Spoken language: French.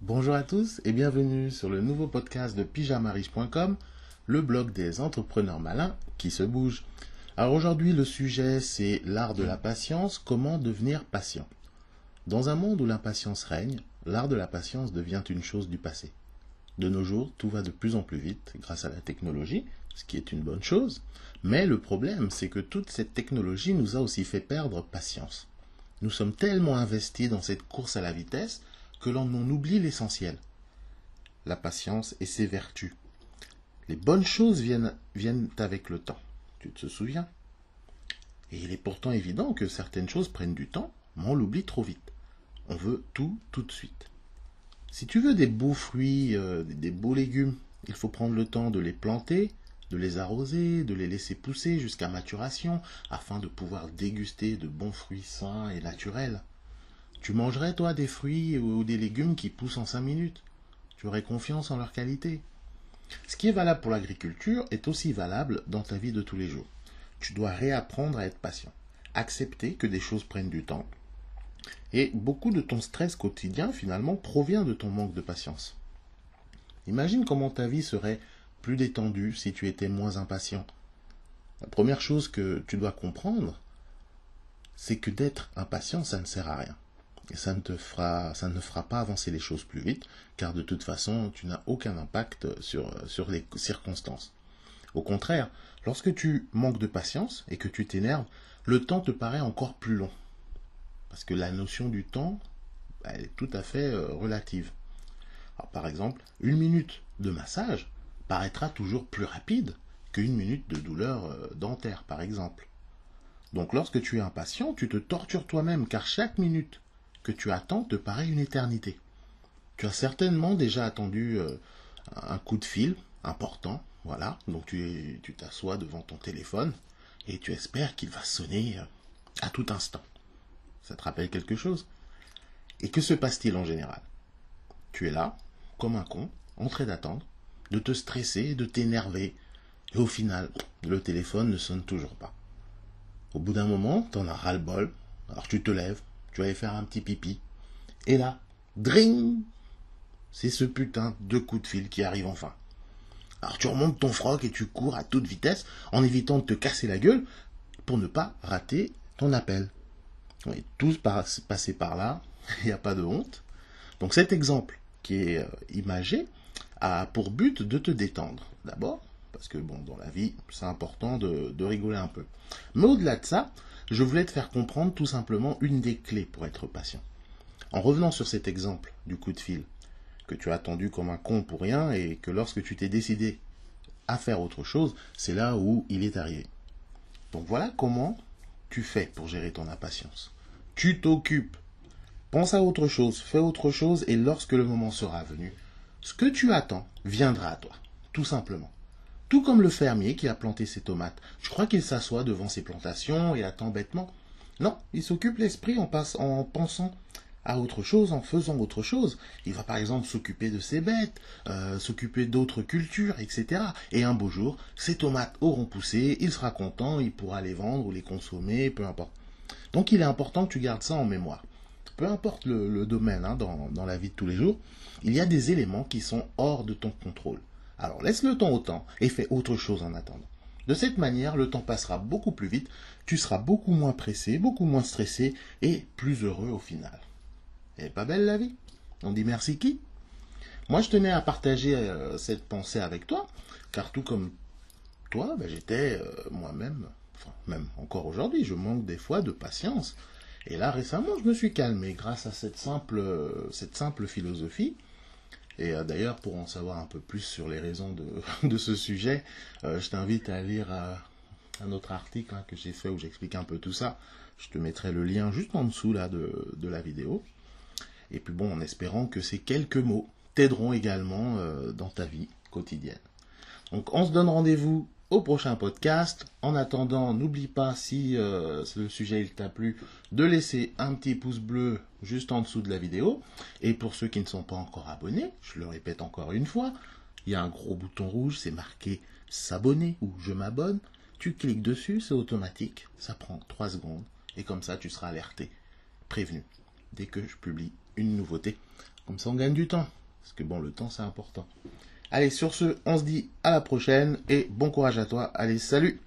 Bonjour à tous et bienvenue sur le nouveau podcast de pyjamariche.com, le blog des entrepreneurs malins qui se bougent. Alors aujourd'hui le sujet c'est l'art de la patience, comment devenir patient. Dans un monde où l'impatience règne, l'art de la patience devient une chose du passé. De nos jours, tout va de plus en plus vite grâce à la technologie, ce qui est une bonne chose, mais le problème c'est que toute cette technologie nous a aussi fait perdre patience. Nous sommes tellement investis dans cette course à la vitesse que l'on en oublie l'essentiel. La patience et ses vertus. Les bonnes choses viennent avec le temps. Tu te souviens? Et il est pourtant évident que certaines choses prennent du temps, mais on l'oublie trop vite. On veut tout de suite. Si tu veux des beaux fruits, des beaux légumes, il faut prendre le temps de les planter, de les arroser, de les laisser pousser jusqu'à maturation, afin de pouvoir déguster de bons fruits sains et naturels. Tu mangerais, toi, des fruits ou des légumes qui poussent en 5 minutes. Tu aurais confiance en leur qualité. Ce qui est valable pour l'agriculture est aussi valable dans ta vie de tous les jours. Tu dois réapprendre à être patient. Accepter que des choses prennent du temps. Et beaucoup de ton stress quotidien, finalement, provient de ton manque de patience. Imagine comment ta vie serait plus détendue si tu étais moins impatient. La première chose que tu dois comprendre, c'est que d'être impatient, ça ne sert à rien. Et ça ne fera pas avancer les choses plus vite, car de toute façon, tu n'as aucun impact sur les circonstances. Au contraire, lorsque tu manques de patience et que tu t'énerves, le temps te paraît encore plus long. Parce que la notion du temps, elle est tout à fait relative. Alors, par exemple, 1 minute de massage paraîtra toujours plus rapide qu'une minute de douleur dentaire, par exemple. Donc lorsque tu es impatient, tu te tortures toi-même, car chaque minute que tu attends te paraît une éternité. Tu as certainement déjà attendu un coup de fil important, voilà, donc tu t'assois devant ton téléphone et tu espères qu'il va sonner à tout instant. Ça te rappelle quelque chose? Et que se passe-t-il en général? Tu es là, comme un con, en train d'attendre, de te stresser, de t'énerver, et au final, le téléphone ne sonne toujours pas. Au bout d'un moment, t'en as ras-le-bol, alors tu te lèves, tu vas aller faire un petit pipi. Et là, dring! C'est ce putain de coup de fil qui arrive enfin. Alors tu remontes ton froc et tu cours à toute vitesse en évitant de te casser la gueule pour ne pas rater ton appel. On est tous passés par là, il n'y a pas de honte. Donc cet exemple qui est imagé a pour but de te détendre. D'abord, parce que bon, dans la vie, c'est important de rigoler un peu. Mais au-delà de ça, je voulais te faire comprendre tout simplement une des clés pour être patient. En revenant sur cet exemple du coup de fil, que tu as attendu comme un con pour rien et que lorsque tu t'es décidé à faire autre chose, c'est là où il est arrivé. Donc voilà comment tu fais pour gérer ton impatience. Tu t'occupes. Pense à autre chose, fais autre chose et lorsque le moment sera venu, ce que tu attends viendra à toi, tout simplement. Tout comme le fermier qui a planté ses tomates. Je crois qu'il s'assoit devant ses plantations et attend bêtement. Non, il s'occupe l'esprit en pensant à autre chose, en faisant autre chose. Il va par exemple s'occuper de ses bêtes, s'occuper d'autres cultures, etc. Et un beau jour, ses tomates auront poussé, il sera content, il pourra les vendre ou les consommer, peu importe. Donc il est important que tu gardes ça en mémoire. Peu importe le domaine dans la vie de tous les jours, il y a des éléments qui sont hors de ton contrôle. Alors laisse le temps au temps et fais autre chose en attendant. De cette manière, le temps passera beaucoup plus vite, tu seras beaucoup moins pressé, beaucoup moins stressé et plus heureux au final. Elle est pas belle la vie? On dit merci qui? Moi je tenais à partager cette pensée avec toi, car tout comme toi, j'étais moi-même, enfin même encore aujourd'hui, je manque des fois de patience. Et là récemment je me suis calmé grâce à cette simple philosophie. Et d'ailleurs, pour en savoir un peu plus sur les raisons de ce sujet, je t'invite à lire un autre article que j'ai fait où j'explique un peu tout ça. Je te mettrai le lien juste en dessous là, de la vidéo. Et puis bon, en espérant que ces quelques mots t'aideront également dans ta vie quotidienne. Donc on se donne rendez-vous au prochain podcast. En attendant, n'oublie pas, si le sujet il t'a plu, de laisser un petit pouce bleu juste en dessous de la vidéo. Et pour ceux qui ne sont pas encore abonnés, je le répète encore une fois, il y a un gros bouton rouge, c'est marqué s'abonner ou je m'abonne. Tu cliques dessus, c'est automatique, ça prend 3 secondes. Et comme ça, tu seras alerté, prévenu, dès que je publie une nouveauté Comme ça, on gagne du temps. Parce que bon, le temps, c'est important. Allez, sur ce, on se dit à la prochaine et bon courage à toi. Allez, salut!